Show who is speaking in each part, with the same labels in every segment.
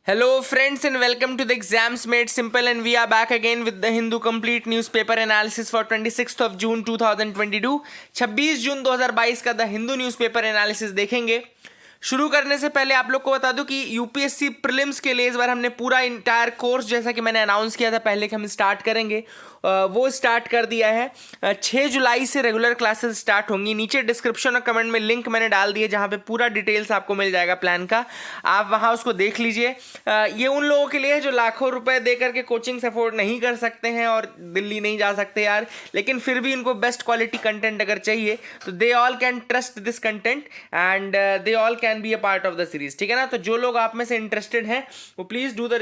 Speaker 1: Hello friends and welcome to the Exams Made Simple, and we are back again with the Hindu complete newspaper analysis for 26th of June 2022। 26 जून 2022 का the Hindu newspaper analysis देखेंगे। शुरू करने से पहले आप लोग को बता दूं कि यूपीएससी प्रीलिम्स के लिए इस बार हमने पूरा इंटायर कोर्स, जैसा कि मैंने अनाउंस किया था पहले कि हम स्टार्ट करेंगे, वो स्टार्ट कर दिया है। 6 जुलाई से रेगुलर क्लासेस स्टार्ट होंगी। नीचे डिस्क्रिप्शन और कमेंट में लिंक मैंने डाल दिए जहां पे पूरा डिटेल्स आपको मिल जाएगा प्लान का, आप वहां उसको देख लीजिए। ये उन लोगों के लिए है जो लाखों रुपए दे करके कोचिंग अफोर्ड नहीं कर सकते हैं और दिल्ली नहीं जा सकते यार, लेकिन फिर भी इनको बेस्ट क्वालिटी कंटेंट अगर चाहिए तो they all can trust this content and they all can be a part of the series, ठीक है ना। तो जो लोग आप में से इंटरेस्टेड हैं वो please do the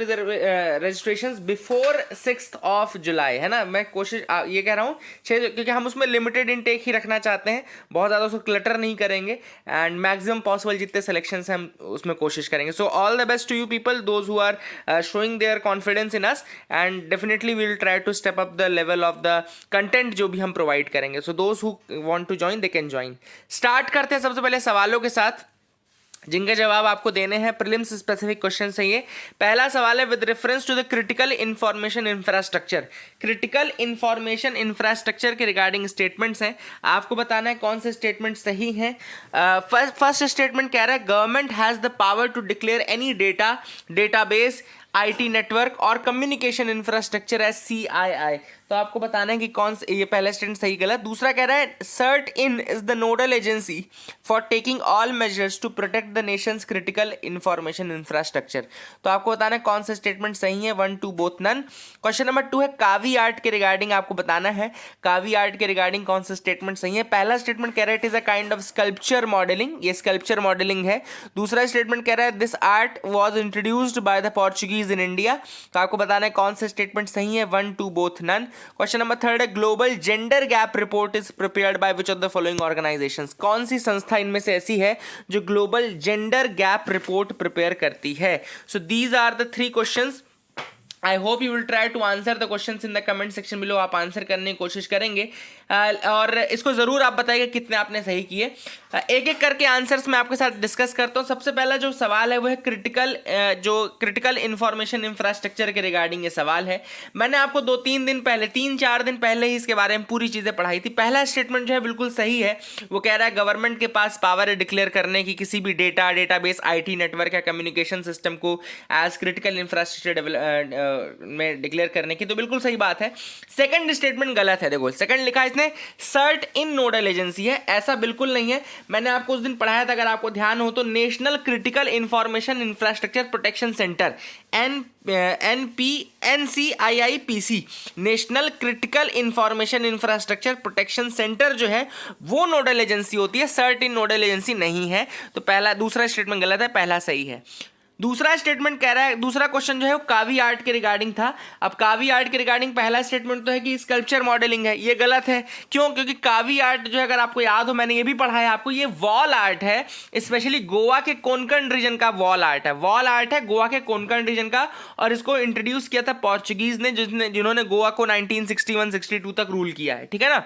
Speaker 1: registration before 6th of July, है ना। मैं कोशिश ये कह रहा हूँ क्योंकि हम उसमें लिमिटेड इनटेक ही रखना चाहते हैं, बहुत ज़्यादा उसको क्लटर नहीं करेंगे एंड मैक्सिमम पॉसिबल जितने सिलेक्शन हम उसमें कोशिश करेंगे। So all the best to you people those who are showing their confidence in us, and definitely we will try to step up the level of the content जो भी हम provide करेंगे। So those who want to join they can join। Start करते हैं सबसे पहले सवालों के साथ जिनके जवाब आपको देने हैं। प्रीलिम्स स्पेसिफिक क्वेश्चन है ये। पहला सवाल है with reference to the critical information infrastructure. Critical information infrastructure के रिगार्डिंग स्टेटमेंट्स हैं, आपको बताना है कौन से स्टेटमेंट सही हैं। फर्स्ट स्टेटमेंट कह रहा है government has the power to declare any database IT network और कम्युनिकेशन इंफ्रास्ट्रक्चर एज CII। तो आपको बताना है कि कौन से, ये पहला स्टेटमेंट सही गलत। दूसरा कह रहा है CERT In is the nodal agency for taking all measures to protect the nation's critical information infrastructure. तो आपको बताना है कौन सा स्टेटमेंट सही है, 1 2 बोथ नन। क्वेश्चन नंबर 2 है कावी आर्ट के रिगार्डिंग आपको बताना है कावी आर्ट के रिगार्डिंग कौन सा स्टेटमेंट सही है। पहला स्टेटमेंट कह रहा है it is a kind of sculpture modelling, ये स्कल्पचर मॉडलिंग है। दूसरा स्टेटमेंट कह रहा है this art was introduced by the Portuguese in India. तो आपको बताना है कौन सा स्टेटमेंट सही है, 1 2 बोथ नन। क्वेश्चन नंबर 3 है global gender gap report is prepared by which of the following organisations. कौन सी संस्था इनमें से ऐसी है जो global gender gap report prepare करती है। So these are the 3 questions. I hope you will try to answer the question in the comment section below. आप आंसर करने की कोशिश करेंगे और इसको ज़रूर आप बताइए कितने आपने सही किए। एक एक करके आंसर्स मैं आपके साथ डिस्कस करता हूँ। सबसे पहला जो सवाल है वो है क्रिटिकल इंफॉर्मेशन इंफ्रास्ट्रक्चर के रिगार्डिंग ये सवाल है। मैंने आपको 3-4 दिन पहले ही इसके बारे में पूरी चीज़ें पढ़ाई थी। पहला स्टेटमेंट जो है बिल्कुल सही है, वो कह रहा है गवर्नमेंट के पास पावर है डिक्लेयर करने की किसी भी डेटाबेस IT नेटवर्क या कम्युनिकेशन सिस्टम को एज क्रिटिकल इंफ्रास्ट्रक्चर में डिक्लेयर करने की, तो बिल्कुल सही बात है। सेकंड स्टेटमेंट गलत है। देखो सेकंड लिखा है इसने सर्ट इन नोडल एजेंसी है, ऐसा बिल्कुल नहीं है। मैंने आपको उस दिन पढ़ाया था, अगर आपको ध्यान हो तो, national critical information infrastructure protection centre NCIIPC, national critical information infrastructure protection centre जो है वो नोडल एजेंसी होती है, सर्ट इन नोडल एजेंसी नहीं है। तो दूसरा स्टेटमेंट गलत है, पहला सही है। दूसरा स्टेटमेंट कह रहा है, दूसरा क्वेश्चन जो है वो कावी आर्ट के रिगार्डिंग था। अब कावी आर्ट के रिगार्डिंग पहला स्टेटमेंट तो है कि स्कल्पचर मॉडलिंग है, ये गलत है। क्यों? क्योंकि कावी आर्ट जो है, अगर आपको याद हो, मैंने ये भी पढ़ाया आपको, ये वॉल आर्ट है, स्पेशली गोवा के कोंकण रीजन का वॉल आर्ट है। वॉल आर्ट है गोवा के कोंकण रीजन का, और इसको इंट्रोड्यूस किया था पोर्चुगीज ने, जिन्होंने गोवा को 1961-62 तक रूल किया है, ठीक है ना।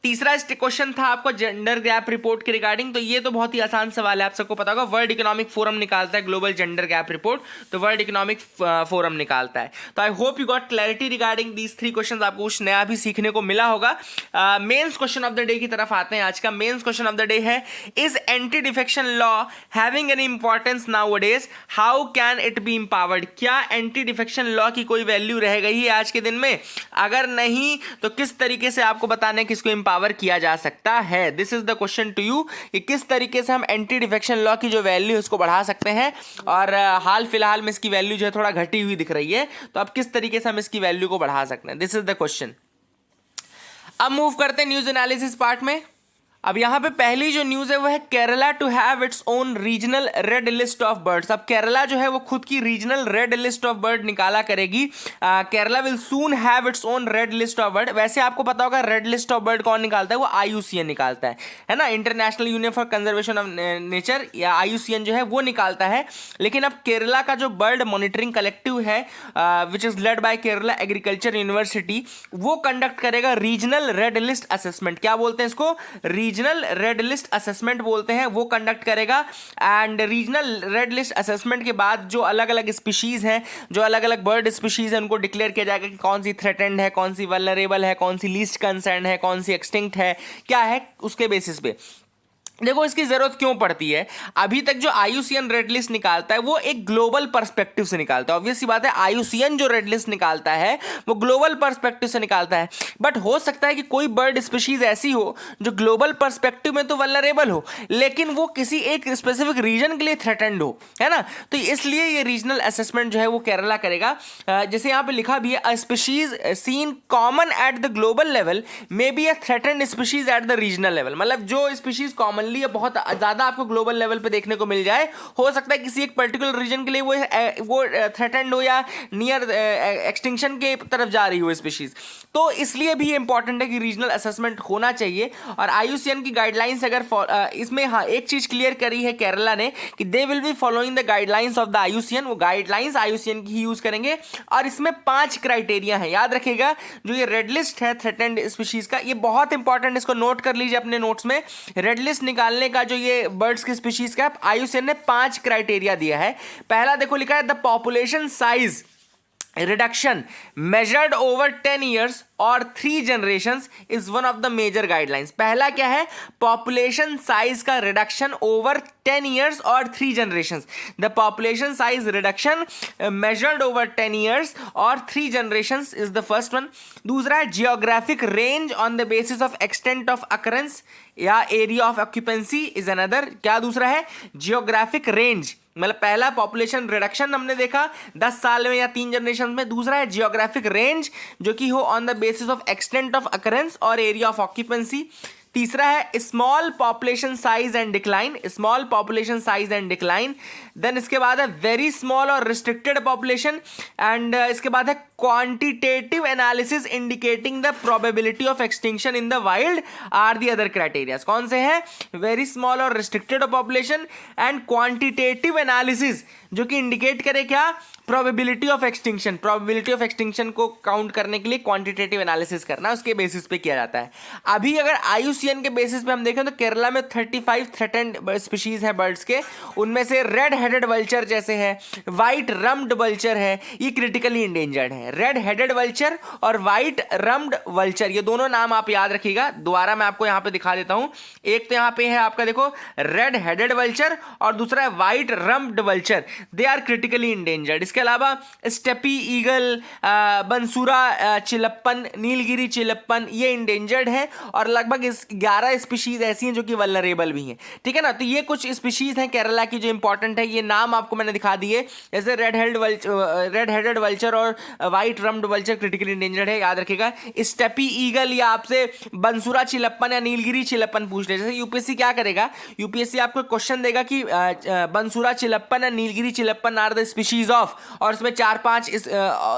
Speaker 1: तीसरा क्वेश्चन था आपको जेंडर गैप रिपोर्ट के रिगार्डिंग। तो ये तो बहुत ही आसान सवाल है, आप सबको पता होगा। वर्ल्ड इकोनॉमिक फोरम निकालता है ग्लोबल जेंडर गैप रिपोर्ट, तो वर्ल्ड इकोनॉमिक फोरम निकालता है। तो I hope you got clarity regarding these 3 questions, आपको कुछ नया भी सीखने को मिला होगा। Mains question of the day की तरफ आते हैं। आज का mains question of the day है is anti defection law having an importance nowadays, how can it be empowered. क्या एंटी डिफेक्शन लॉ की कोई वैल्यू रह गई है आज के दिन में? अगर नहीं तो किस तरीके से आपको बताना है कि इसको पावर किया जा सकता है। This is the question to you कि किस तरीके से हम एंटी डिफेक्शन लॉ की जो वैल्यू है उसको बढ़ा सकते हैं। और हाल फिलहाल में इसकी वैल्यू जो है थोड़ा घटी हुई दिख रही है, तो अब किस तरीके से हम इसकी वैल्यू को बढ़ा सकते हैं, दिस इज द क्वेश्चन। अब मूव करते हैं न्यूज एनालिसिस पार्ट में। अब यहाँ पे पहली जो न्यूज़ है वो है Kerala to have its own regional red list of birds. अब केरला जो है वो खुद की regional red list of bird निकाला करेगी। Kerala will soon have its own red list of bird. वैसे आपको पता होगा रेड लिस्ट ऑफ बर्ड कौन निकालता है, वो IUCN निकालता है ना, international union for conservation of nature, या IUCN जो है वो निकालता है। लेकिन अब केरला का जो बर्ड मॉनिटरिंग कलेक्टिव है which is led by Kerala agriculture university, वो कंडक्ट करेगा रीजनल रेड लिस्ट असेसमेंट। क्या बोलते हैं इसको? रीजनल रेड लिस्ट असेसमेंट बोलते हैं वो कंडक्ट करेगा। And regional red list assessment के बाद जो अलग अलग स्पीशीज़ हैं, जो अलग अलग बर्ड स्पीशीज़ हैं, उनको डिक्लेयर किया जाएगा कि कौन सी थ्रेटेंड है, कौन सी वल्नरेबल है, कौन सी लीस्ट कंसर्न है, कौन सी एक्सटिंक्ट है, क्या है, उसके बेसिस पे। देखो इसकी ज़रूरत क्यों पड़ती है। अभी तक जो IUCN रेड लिस्ट निकालता है वो एक ग्लोबल पर्सपेक्टिव से निकालता है। ऑब्वियस सी बात है, IUCN जो रेड लिस्ट निकालता है वो ग्लोबल पर्सपेक्टिव से निकालता है। बट हो सकता है कि कोई बर्ड स्पीशीज ऐसी हो जो ग्लोबल पर्सपेक्टिव में तो वल्नरेबल हो, लेकिन वो किसी एक स्पेसिफिक रीजन के लिए थ्रेटेंड हो, है ना। तो इसलिए ये रीजनल असेसमेंट जो है वो केरला करेगा। जैसे यहाँ पे लिखा भी है, a species seen common at the global level may be a threatened species at the regional level. मतलब जो स्पीशीज कॉमन बहुत ज्यादा आपको ग्लोबल लेवल पे देखने को मिल जाए, हो सकता है किसी एक पर्टिकुलर रीजन के लिए वो थ्रेटेंड हो या नियर एक्सटिंक्शन के तरफ जा रही हो स्पीशीज। तो इसलिए भी इंपॉर्टेंट है कि रीजनल असेसमेंट होना चाहिए। और IUCN की गाइडलाइंस अगर इसमें हाँ एक चीज क्लियर करी है केरला ने कि they will be following the guidelines of the IUCN। वो गाइडलाइंस IUCN की ही यूज करेंगे। और इसमें 5 क्राइटेरिया है, याद रखिएगा। जो ये रेड लिस्ट है थ्रेटेंड स्पीशीज का, ये बहुत इंपॉर्टेंट, इसको नोट कर लीजिए अपने नोट्स में। रेड लिस्ट निकालने का जो ये बर्ड्स की स्पीशीज का IUCN ने 5 क्राइटेरिया दिया है। पहला देखो लिखा है, the population size reduction measured over 10 years और 3 generations is one of the major guidelines। पहला क्या है, population size का reduction over 10 years और 3 generations। the population size reduction measured over 10 years और 3 generations is the first one। दूसरा है geographic range on the basis of extent of occurrence या area of occupancy is another। क्या दूसरा है, geographic range। मतलब पहला पॉपुलेशन रिडक्शन हमने देखा 10 साल में या 3 जनरेशन में। दूसरा है जियोग्राफिक रेंज जो कि हो on the basis of extent of occurrence और एरिया ऑफ ऑक्यूपेंसी। तीसरा है small population size and decline, small population size and decline. Then इसके बाद है वेरी स्मॉल और रिस्ट्रिक्टेड पॉपुलेशन। एंड इसके बाद है quantitative analysis indicating the probability of extinction in the wild are the other criteria. कौन से हैं, वेरी स्मॉल और restricted population and quantitative analysis जो कि इंडिकेट करे क्या, probability of extinction. Probability of extinction को काउंट करने के लिए क्वांटिटेटिव एनालिसिस करना, उसके बेसिस पे किया जाता है। अभी अगर IUCN के बेसिस पे हम देखें तो केरला में 35 थ्रेटेंड स्पीशीज हैं बर्ड्स के। उनमें से रेड हेडेड वल्चर जैसे है, वाइट रम्ड वल्चर है, ये क्रिटिकली इंडेंजर्ड है। रेड हेडेड वल्चर और वाइट रम्ड वल्चर, ये दोनों नाम आप याद रखिएगा। दोबारा मैं आपको यहाँ पे दिखा देता हूँ। एक तो यहाँ पे है आपका देखो रेड हेडेड वल्चर और दूसरा है white rumped vulture, they are critically endangered. इसके अलावा स्टेपी ईगल, बंसुरा चिलप्पन, नीलगिरी चिलप्पन, ये इंडेंजर्ड है। और लगभग 11 स्पीशीज ऐसी हैं जो कि वल्नरेबल भी हैं, ठीक है ना। तो ये कुछ स्पीशीज हैं केरला की जो इंपॉर्टेंट है, ये नाम आपको मैंने दिखा दिए। जैसे रेड हेडेड वल्चर और white rumped vulture critically endangered है, याद रखिएगा। स्टेपी ईगल या आपसे बंसुरा चिलप्पन या नीलगिरी चिलप्पन पूछ ले। जैसे यूपीएससी क्या करेगा, यूपीएससी आपको क्वेश्चन देगा कि बंसुरा चिलप्पन या Nilgiri chilappan are the species of, और उसमें 4-5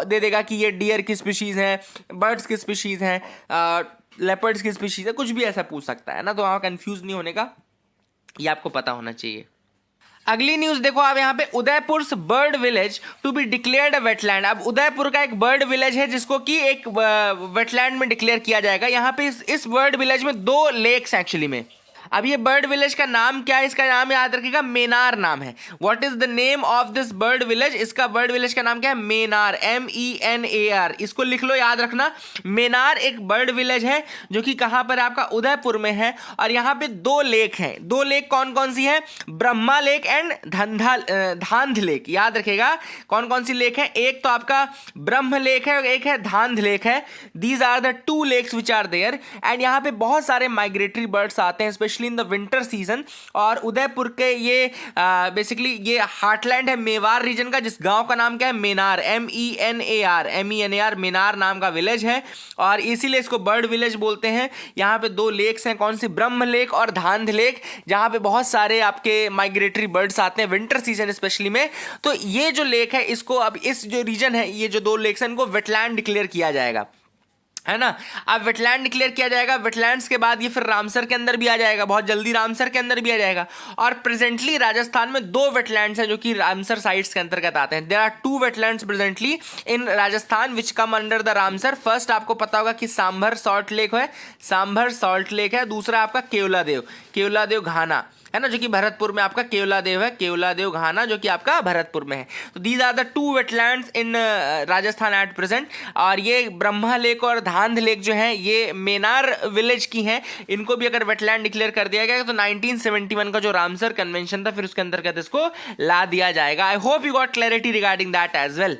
Speaker 1: दे देगा कि ये डियर की स्पीशीज हैं, बर्ड्स की स्पीशीज हैं, लेपर्ड्स की स्पीशीज है, कुछ भी ऐसा पूछ सकता है ना। तो वहाँ कंफ्यूज नहीं होने का, ये आपको पता होना चाहिए। अगली न्यूज देखो आप यहाँ पे, Udaipur bird village to be declared a wetland. अब उदयपुर का एक बर्ड विलेज है जिसको कि एक वेटलैंड में डिक्लेयर किया जाएगा। यहाँ पे इस बर्ड विलेज में 2 लेक्स एक्चुअली में। अब ये बर्ड विलेज का नाम क्या है, इसका नाम याद रखिएगा, मेनार नाम है। What is the name of this bird village, इसका बर्ड विलेज का नाम क्या है, मेनार, MENAR। इसको लिख लो, याद रखना। मेनार एक बर्ड विलेज है जो कि कहाँ पर आपका उदयपुर में है। और यहाँ पे 2 लेक हैं। 2 लेक कौन कौन सी है, ब्रह्मा लेक एंड धांध लेक। याद रखिएगा कौन कौन सी लेक है, एक तो आपका ब्रह्म लेक है और एक है धांध लेक है। These are the 2 lakes which are there. And यहाँ पे बहुत सारे माइग्रेटरी बर्ड्स आते हैं specially in the winter season. और उदयपुर के ये बेसिकली ये हार्टलैंड है मेवाड़ रीजन का, जिस गांव का नाम क्या है, मेनार, MENAR, मेनार नाम का विलेज है। और इसीलिए इसको बर्ड विलेज बोलते हैं। यहाँ पे 2 लेक्स हैं, कौन सी, ब्रह्म लेक और धांध लेक, जहाँ पे बहुत सारे आपके माइग्रेटरी बर्ड्स आते हैं विंटर सीजन स्पेशली में। तो ये जो लेक है, इसको अब इस जो रीजन है, ये जो 2 लेक्स हैं, इनको वेटलैंड डिक्लेयर किया जाएगा। है ना। अब वेटलैंड डिक्लेयर किया जाएगा, वेटलैंड्स के बाद ये फिर रामसर के अंदर भी आ जाएगा, बहुत जल्दी रामसर के अंदर भी आ जाएगा। और प्रेजेंटली राजस्थान में 2 वेटलैंड्स हैं जो कि रामसर साइट्स के अंतर्गत आते हैं। There are 2 wetlands presently in Rajasthan which come under the Ramsar. First आपको पता होगा कि सांभर सॉल्ट लेक है, सांभर सॉल्ट लेक है। दूसरा आपका केवलादेव, केवलादेव घाना है ना, जो कि भरतपुर में आपका केवलादेव है, केवलादेव घाना जो कि आपका भरतपुर में है। तो these are the 2 wetlands in Rajasthan at present. और ये ब्रह्मा लेक और धांध लेक जो है ये मेनार विलेज की हैं। इनको भी अगर वेटलैंड डिक्लेयर कर दिया गया तो 1971 का जो रामसर कन्वेंशन था फिर उसके अंतर्गत इसको ला दिया जाएगा। I hope you got clarity regarding that as well.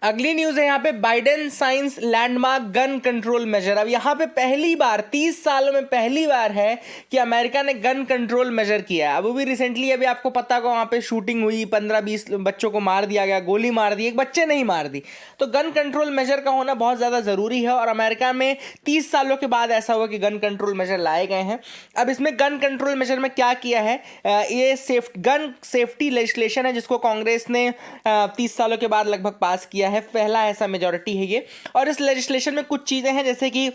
Speaker 1: अगली न्यूज है यहाँ पे, Biden signs landmark gun control measure. अब यहाँ पे पहली बार 30 सालों में पहली बार है कि अमेरिका ने गन कंट्रोल मेजर किया है। अब वो भी रिसेंटली, अभी आपको पता होगा वहाँ पे शूटिंग हुई, 15-20 बच्चों को मार दिया गया, गोली मार दी, एक बच्चे नहीं मार दी। तो गन कंट्रोल मेजर का होना बहुत ज़्यादा ज़रूरी है और अमेरिका में 30 सालों के बाद ऐसा हुआ कि गन कंट्रोल मेजर लाए गए हैं। अब इसमें गन कंट्रोल मेजर में क्या किया है, ये गन सेफ्टी लेजिस्लेशन है जिसको कांग्रेस ने 30 सालों के बाद लगभग पास किया है। पहला ऐसा मेजॉरिटी है ये। और इस लेजिस्लेशन में कुछ चीज़ें हैं जैसे कि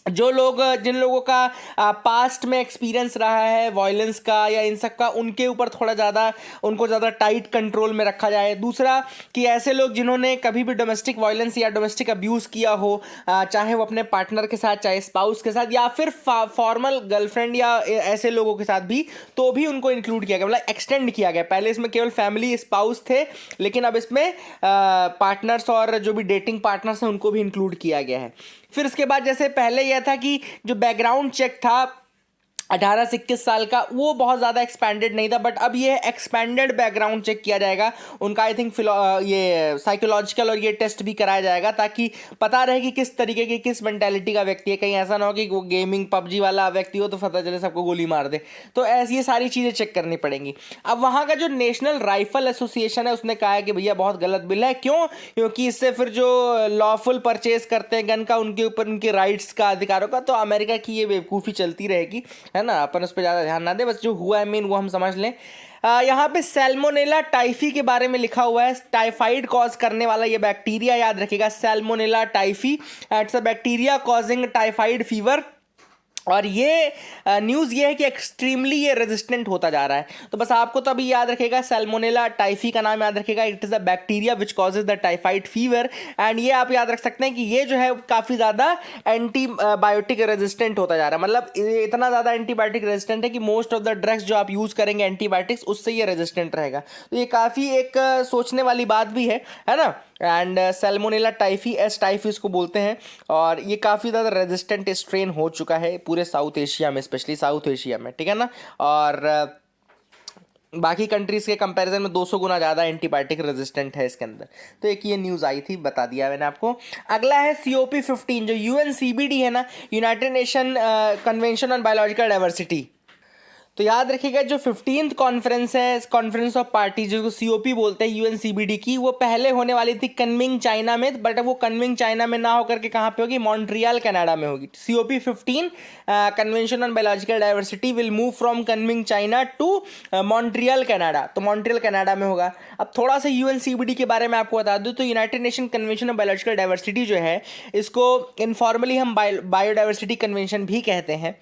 Speaker 1: जो लोग, जिन लोगों का पास्ट में एक्सपीरियंस रहा है वायलेंस का या इन सब का, उनके ऊपर थोड़ा ज़्यादा, उनको ज़्यादा टाइट कंट्रोल में रखा जाए। दूसरा कि ऐसे लोग जिन्होंने कभी भी डोमेस्टिक वायलेंस या डोमेस्टिक अब्यूज़ किया हो, चाहे वो अपने पार्टनर के साथ, चाहे स्पाउस के साथ, या फिर फॉर्मल गर्लफ्रेंड या ऐसे लोगों के साथ भी, तो भी उनको इंक्लूड किया गया, मतलब एक्सटेंड किया गया। पहले इसमें केवल फैमिली स्पाउस थे, लेकिन अब इसमें पार्टनर्स और जो भी डेटिंग पार्टनर्स हैं उनको भी इंक्लूड किया गया है। फिर उसके बाद जैसे पहले यह था कि जो बैकग्राउंड चेक था 18 से 21 साल का, वो बहुत ज़्यादा एक्सपैंडेड नहीं था, बट अब ये एक्सपैंडेड बैकग्राउंड चेक किया जाएगा उनका। आई थिंक ये साइकोलॉजिकल और ये टेस्ट भी कराया जाएगा ताकि पता रहे कि किस तरीके की, किस मेंटालिटी का व्यक्ति है। कहीं ऐसा ना हो कि वो गेमिंग पबजी वाला व्यक्ति हो तो पता चले सबको गोली मार दे। तो ऐसी ये सारी चीज़ें चेक करनी पड़ेंगी। अब वहाँ का जो नेशनल राइफल एसोसिएशन है उसने कहा है कि भैया बहुत गलत बिल है। क्यों? क्योंकि इससे फिर जो लॉफुल परचेज करते हैं गन का, उनके ऊपर उनके राइट्स का, अधिकारों का, तो अमेरिका की ये बेवकूफ़ी चलती रहेगी, है ना। अपन उस पर ज़्यादा ध्यान ना दें, बस जो हुआ है मेन वो हम समझ लें। यहाँ पे सैल्मोनेला टाइफी के बारे में लिखा हुआ है। टाइफाइड कॉज करने वाला ये बैक्टीरिया, याद रखिएगा, Salmonella typhi. It's a bacteria causing typhoid fever. और ये न्यूज़ ये है कि एक्सट्रीमली ये रेजिस्टेंट होता जा रहा है। तो बस आपको तो अभी याद रखेगा, सैल्मोनेला टाइफी का नाम याद रखेगा। It is a bacteria which causes the typhoid fever. And ये आप याद रख सकते हैं कि ये जो है काफ़ी ज़्यादा एंटीबायोटिक रेजिस्टेंट होता जा रहा है। मतलब इतना ज़्यादा एंटीबायोटिक रेजिस्टेंट है कि मोस्ट ऑफ द ड्रग्स जो आप यूज़ करेंगे एंटीबायोटिक्स, उससे ये रेजिस्टेंट रहेगा। तो ये काफ़ी एक सोचने वाली बात भी है ना। And Salmonella typhi, S typhi इसको बोलते हैं, और ये काफ़ी ज़्यादा रेजिस्टेंट स्ट्रेन हो चुका है पूरे साउथ एशिया में, स्पेशली साउथ एशिया में, ठीक है ना। और बाकी कंट्रीज़ के कंपैरिजन में 200 गुना ज़्यादा एंटीबायोटिक रेजिस्टेंट है इसके अंदर। तो एक ये न्यूज़ आई थी, बता दिया मैंने आपको। अगला है COP15 जो UNCBD है ना, United nation convention on biological diversity. तो याद रखिएगा जो 15th कॉन्फ्रेंस है, कॉन्फ्रेंस ऑफ पार्टी जिसको COP बोलते हैं UNCBD की, वो पहले होने वाली थी कनमिंग चाइना में, बट अब वो कनमिंग चाइना में ना होकर के कहाँ पे होगी, मॉन्ट्रियल कनाडा में होगी। COP15 convention on biological diversity will move from Kunming China to Montreal Canada. तो मॉन्ट्रियल कनाडा में होगा। अब थोड़ा सा UNCBD के बारे में आपको बता दूँ तो United nation convention on biological diversity जो है, इसको इनफॉर्मली हम बायोडाइवर्सिटी कन्वेंशन भी कहते हैं।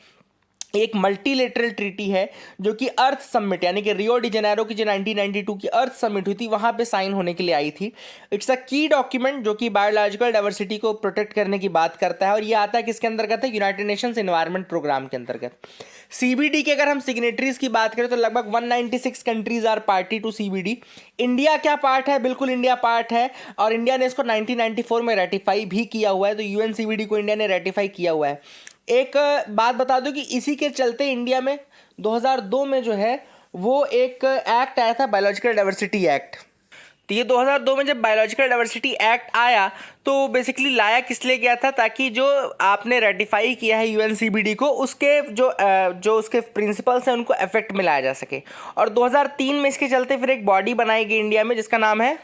Speaker 1: एक मल्टीलेटरल ट्रीटी है जो कि अर्थ समिट, यानी कि रियो डी जेनेरो की जो 1992 की अर्थ समिट हुई थी वहाँ पे साइन होने के लिए आई थी। इट्स अ की डॉक्यूमेंट जो कि बायोलॉजिकल डाइवर्सिटी को प्रोटेक्ट करने की बात करता है, और ये आता है किसके अंतर्गत है, यूनाइटेड नेशंस एनवायरनमेंट प्रोग्राम के अंतर्गत। CBD के अगर हम सिग्नेटरीज की बात करें तो लगभग 196 countries are party to CBD। India क्या पार्ट है? बिल्कुल इंडिया पार्ट है, और इंडिया ने इसको 1994 में रेटिफाई भी किया हुआ है। तो UNCBD को इंडिया ने रेटिफाई किया हुआ है। एक बात बता दूं कि इसी के चलते इंडिया में 2002 में जो है वो एक एक्ट आया था, बायोलॉजिकल डाइवर्सिटी एक्ट। तो ये 2002 में जब बायोलॉजिकल डाइवर्सिटी एक्ट आया तो बेसिकली लाया किस लिए गया था, ताकि जो आपने रेटिफाई किया है UNCBD को, उसके जो उसके प्रिंसिपल्स हैं उनको इफेक्ट में लाया जा सके। और 2003 में इसके चलते फिर एक बॉडी बनाई गई इंडिया में जिसका नाम है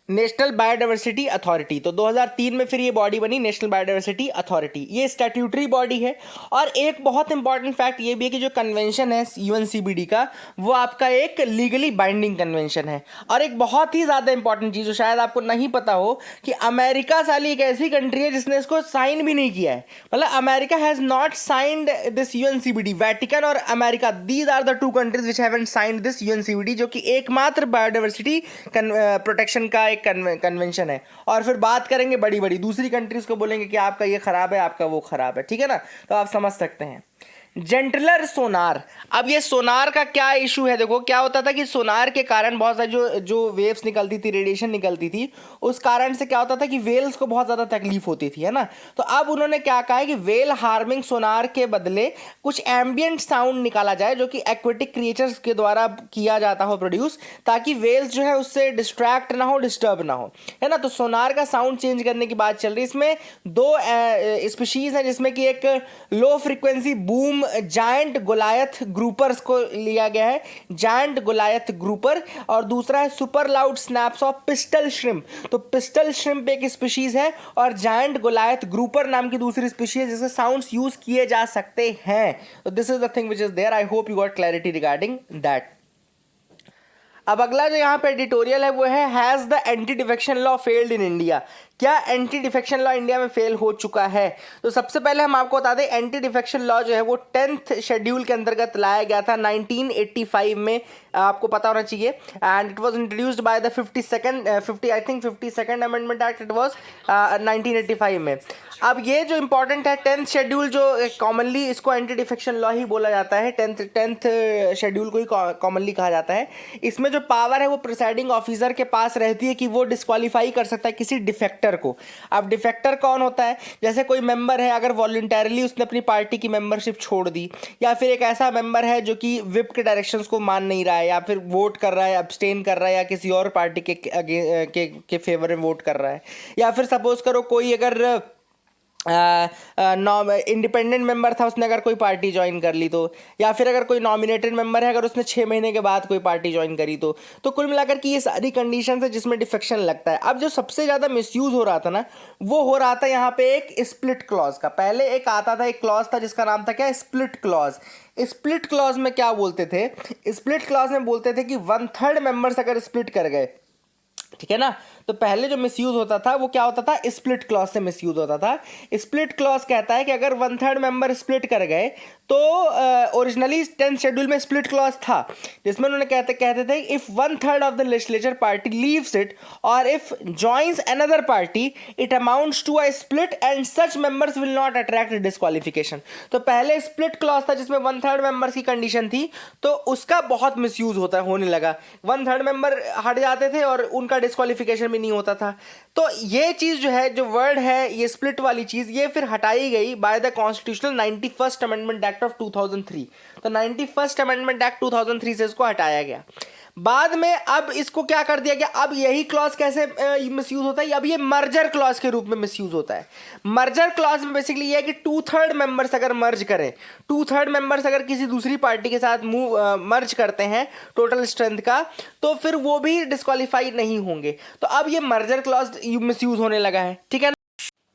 Speaker 1: नेशनल बायोडाइवर्सिटी अथॉरिटी। तो 2003 में फिर ये बॉडी बनी नेशनल बायोडाइवर्सिटी अथॉरिटी। ये स्टैट्यूटरी बॉडी है। और एक बहुत इंपॉर्टेंट फैक्ट ये भी है कि जो कन्वेंशन है यूएनसीबीडी का, वो आपका एक लीगली बाइंडिंग कन्वेंशन है। और एक बहुत ही ज़्यादा इंपॉर्टेंट चीज़ जो शायद आपको नहीं पता हो कि अमेरिका साली एक ऐसी कंट्री है जिसने इसको साइन भी नहीं किया है। मतलब America has not signed this UNCBD. Vatican और America, these are the two countries which haven't signed this UNCBD, जो कि एकमात्र बायोडाइवर्सिटी प्रोटेक्शन का एक कन्वेंशन है। और फिर बात करेंगे बड़ी बड़ी दूसरी कंट्रीज को, बोलेंगे कि आपका ये खराब है, आपका वो खराब है, ठीक है ना। तो आप समझ सकते हैं। जेंटलर सोनार। अब ये सोनार का क्या इशू है, देखो क्या होता था कि सोनार के कारण बहुत सारी जो वेव्स निकलती थी, रेडिएशन निकलती थी, उस कारण से क्या होता था कि वेल्स को बहुत ज़्यादा तकलीफ होती थी, है ना। तो अब उन्होंने क्या कहा है कि वेल हार्मिंग सोनार के बदले कुछ एम्बियंट साउंड निकाला जाए जो कि एक्वेटिक क्रिएचर्स के द्वारा किया जाता हो प्रोड्यूस, ताकि वेल्स जो है उससे डिस्ट्रैक्ट ना हो, डिस्टर्ब ना हो, है ना। तो सोनार का साउंड चेंज करने की बात चल रही है। इसमें दो स्पीशीज हैं, जिसमें कि एक low frequency boom giant goliath groupers को लिया गया है, जायंट गोलायथ ग्रुपर, और दूसरा है super loud snaps of pistol shrimp. तो पिस्टल श्रिम्प एक स्पीशीज है और जायंट गोलायथ ग्रुपर नाम की दूसरी स्पीशीज है, जिससे साउंड्स यूज किए जा सकते हैं। तो this is the thing which is there. I hope you got clarity regarding that. अब अगला जो यहाँ पे एडिटोरियल है वो है has the anti defection law failed in India. क्या एंटी डिफेक्शन लॉ इंडिया में फेल हो चुका है? तो सबसे पहले हम आपको बता दें, एंटी डिफेक्शन लॉ जो है वो 10th शेड्यूल के अंतर्गत लाया गया था 1985 में, आपको पता होना चाहिए। And it was introduced by the 52nd amendment act, it was 1985 में। अब ये जो इंपॉर्टेंट है 10th शेड्यूल, जो कॉमनली इसको एंटी डिफेक्शन लॉ ही बोला जाता है, 10th शेड्यूल को ही कॉमनली कहा जाता है। इसमें जो पावर है वो प्रिसाइडिंग ऑफिसर के पास रहती है कि वो डिस्क्वालीफाई कर सकता है किसी डिफेक्टर को। अब डिफेक्टर कौन होता है? जैसे कोई मेंबर है, अगर वॉलंटरली उसने अपनी पार्टी की मेंबरशिप छोड़ दी, या फिर एक ऐसा मेंबर है जो कि विप के डायरेक्शंस को मान नहीं रहा है, या फिर वोट कर रहा है, अब्सटेन कर रहा है, या किसी और पार्टी के फेवर में वोट कर रहा है, या फिर सपोज करो कोई अगर इंडिपेंडेंट मेंबर था, उसने अगर कोई पार्टी ज्वाइन कर ली, तो या फिर अगर कोई नॉमिनेटेड मेंबर है, अगर उसने 6 महीने के बाद कोई पार्टी ज्वाइन करी, तो कुल मिलाकर कि ये सारी कंडीशन है जिसमें डिफेक्शन लगता है। अब जो सबसे ज़्यादा मिसयूज़ हो रहा था ना, वो हो रहा था यहाँ पे एक स्प्लिट क्लॉज का। पहले एक आता था, एक क्लॉज था जिसका नाम था क्या, स्प्लिट क्लॉज। स्प्लिट क्लॉज में क्या बोलते थे? स्प्लिट क्लॉज में बोलते थे कि 1/3 मेंबर्स अगर स्प्लिट कर गए, ठीक है ना। तो पहले जो मिसयूज होता था वो क्या होता था, स्प्लिट क्लॉज से मिसयूज होता था। स्प्लिट क्लॉज कहता है कि अगर 1/3 मेंबर स्प्लिट कर गए, तो ओरिजिनली 10th शेड्यूल में स्प्लिट क्लॉज था, जिसमें उन्होंने कहते थे if 1/3 of the legislature party leaves it और if joins another party it amounts to a split and such members will not attract disqualification. तो पहले स्प्लिट क्लॉज था जिसमें 1/3 मेंबर्स की कंडीशन थी, तो उसका बहुत मिसयूज होने लगा। 1/3 मेंबर हट जाते थे और उनका डिस्क्वालिफिकेशन भी नहीं होता था। तो ये चीज जो है, जो वर्ड है ये स्प्लिट वाली चीज, ये फिर हटाई गई by the constitutional 91st amendment act of 2003। तो 91st अमेंडमेंट एक्ट 2003 से इसको हटाया गया। बाद में अब इसको क्या कर दिया गया, अब यही क्लॉज कैसे मिसयूज होता है, अब ये मर्जर क्लॉज के रूप में मिसयूज होता है। मर्जर क्लॉज में बेसिकली ये है कि 2/3 मेंबर्स अगर मर्ज करें, 2/3 मेंबर्स अगर किसी दूसरी पार्टी के साथ मर्ज करते हैं टोटल स्ट्रेंथ का, तो फिर वो भी डिस्क्वालीफाई नहीं होंगे। तो अब ये मर्जर क्लॉज मिसयूज होने लगा है, ठीक है।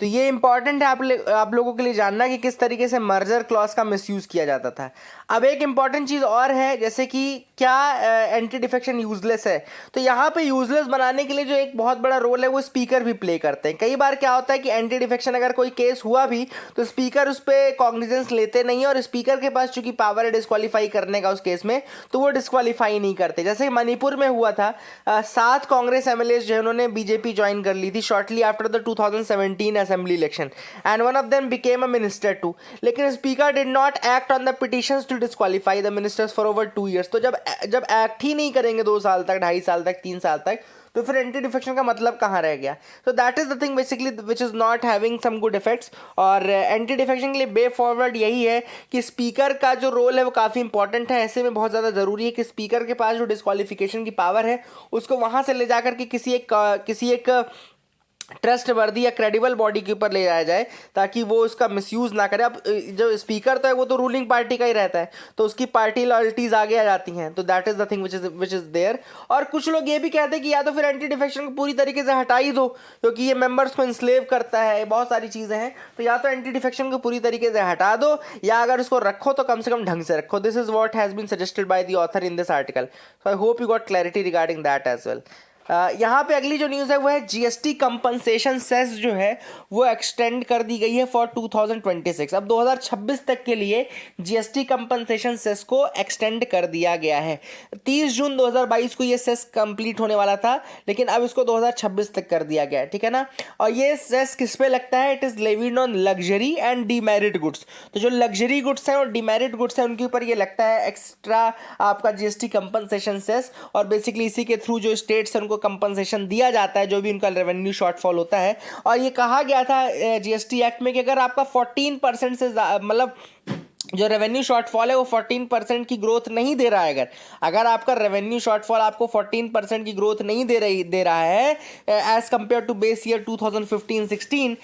Speaker 1: तो ये इंपॉर्टेंट है आप लोगों के लिए जानना कि किस तरीके से मर्जर क्लॉज का मिसयूज किया जाता था। अब एक इंपॉर्टेंट चीज़ और है, जैसे कि क्या एंटी डिफेक्शन यूजलेस है। तो यहाँ पे यूजलेस बनाने के लिए जो एक बहुत बड़ा रोल है वो स्पीकर भी प्ले करते हैं। कई बार क्या होता है कि एंटी डिफेक्शन अगर कोई केस हुआ भी तो स्पीकर उस पर कॉग्निजेंस लेते नहीं है, और स्पीकर के पास चूंकि पावर है डिस्क्वालीफाई करने का उस केस में, तो वो डिस्क्वालीफाई नहीं करते। जैसे मणिपुर में हुआ था, 7 कांग्रेस एमएलए जो है उन्होंने बीजेपी ज्वाइन कर ली थी shortly after the 2017 assembly election and one of them became a minister too, लेकिन speaker did not act on the petitions to disqualify the ministers for over 2 years। तो जब एक्ट ही नहीं करेंगे 2 साल तक, 2.5 साल तक, 3 साल तक, तो फिर एंटी डिफेक्शन का मतलब कहाँ रह गया। तो that is the thing basically which is not having some good effects. और एंटी डिफेक्शन के लिए वे फॉरवर्ड यही है कि स्पीकर का जो रोल है वो काफ़ी इंपॉर्टेंट है। ऐसे में बहुत ज़्यादा ज़रूरी है कि स्पीकर के पास जो डिस्क्वालिफिकेशन की पावर है उसको वहाँ से ले जाकर के किसी एक ट्रस्ट वर्दी या क्रेडिबल बॉडी के ऊपर ले जाया जाए ताकि वो इसका मिसयूज़ ना करे। अब जो स्पीकर तो है वो तो रूलिंग पार्टी का ही रहता है, तो उसकी पार्टी लॉयल्टीज आगे आ जाती हैं, तो that is the thing which is there. और कुछ लोग ये भी कहते हैं कि या तो फिर एंटी डिफेक्शन को पूरी तरीके से हटा ही दो, क्योंकि ये मेंबर्स को इंस्लेव करता है, बहुत सारी चीज़ें हैं, तो या तो एंटी डिफेक्शन को पूरी तरीके से हटा दो, या अगर इसको रखो तो कम से कम ढंग से रखो। This is what has been suggested by the author in this article, so I hope you got clarity regarding that as well. यहाँ पे अगली जो न्यूज़ है वो है जीएसटी कंपनसेशन सेस जो है वो एक्सटेंड कर दी गई है फॉर 2026। अब 2026 तक के लिए जीएसटी कंपनसेशन सेस को एक्सटेंड कर दिया गया है। 30 जून 2022 को ये सेस कंप्लीट होने वाला था, लेकिन अब इसको 2026 तक कर दिया गया है, ठीक है ना। और ये सेस किस पे लगता है? It is levied on luxury and demerit goods. तो जो लग्जरी गुड्स हैं और डीमेरिट गुड्स हैं उनके ऊपर ये लगता है एक्स्ट्रा आपका जीएसटी कंपनसेशन सेस, और बेसिकली इसी के थ्रू जो स्टेट्स हैं उनको कंपनसेशन दिया जाता है जो भी उनका रेवेन्यू शॉर्टफॉल होता है। और ये कहा गया था जीएसटी एक्ट में कि अगर आपका 14% से मतलब जो रेवेन्यू शॉर्टफॉल है वो 14% की ग्रोथ नहीं दे रहा है, अगर आपका रेवेन्यू शॉर्टफॉल आपको 14% की ग्रोथ नहीं दे रहा है as compare to base year 2015-16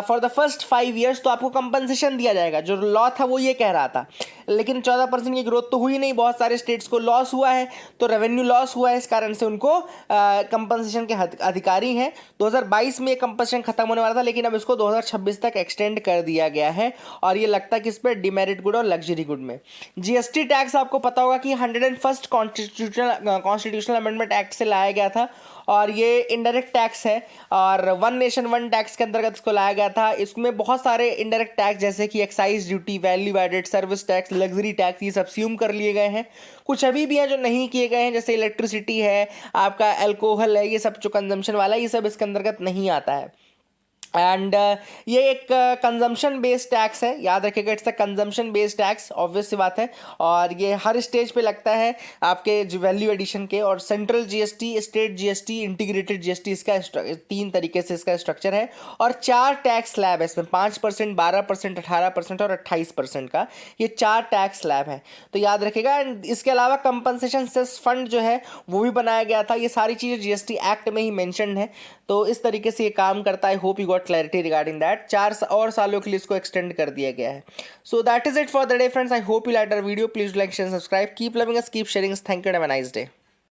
Speaker 1: for the first 5 years, तो आपको कंपनसेशन दिया जाएगा। जो लॉ था वो ये कह रहा था, लेकिन 14% की ग्रोथ तो हुई नहीं, बहुत सारे स्टेट्स को लॉस हुआ है, तो रेवेन्यू लॉस हुआ है, इस कारण से उनको कंपनसेशन के अधिकारी हैं। 2022 में ये कंपनसेशन खत्म होने वाला था, लेकिन अब इसको 2026 तक एक्सटेंड कर दिया गया है। और ये लगता है कि इस पर डिमेरिट गुड और लग्जरी गुड में जीएसटी टैक्स आपको पता होगा कि 101st कॉन्स्टिट्यूशनल अमेंडमेंट एक्ट से लाया गया था, और ये इनडायरेक्ट टैक्स है, और वन नेशन वन टैक्स के अंतर्गत इसको लाया गया था। इसमें बहुत सारे इनडायरेक्ट टैक्स जैसे कि excise duty, value added, service tax, luxury tax, ये सब स्यूम कर लिए गए हैं। कुछ अभी भी हैं जो नहीं किए गए हैं, जैसे इलेक्ट्रिसिटी है, आपका अल्कोहल है, ये सब जो कंजम्पशन वाला है ये सब इसके अंतर्गत नहीं आता है। एंड ये एक कंजम्पशन बेस्ड टैक्स है, याद रखिएगा, it's a consumption based tax, obvious सी बात है। और ये हर स्टेज पे लगता है आपके वैल्यू एडिशन के। और central GST, state GST, integrated GST, इसका 3 तरीके से इसका स्ट्रक्चर है। और 4 टैक्स स्लैब है इसमें, 5%, 12%, 18% और 28% का, ये 4 टैक्स स्लैब है, तो याद रखिएगा। एंड इसके अलावा कंपनसेशन सेस फंड जो है वो भी बनाया गया था। ये सारी चीज़ें जीएसटी एक्ट में ही मेंशन्ड है, तो इस तरीके से ये काम करता है। Hope you got clarity regarding that. 4 और सालों के लिए इसको एक्सटेंड कर दिया गया है। So that is it for the day friends. I hope you like our video. Please like, share, subscribe, keep loving us, keep sharing us. Thank you and have a nice day.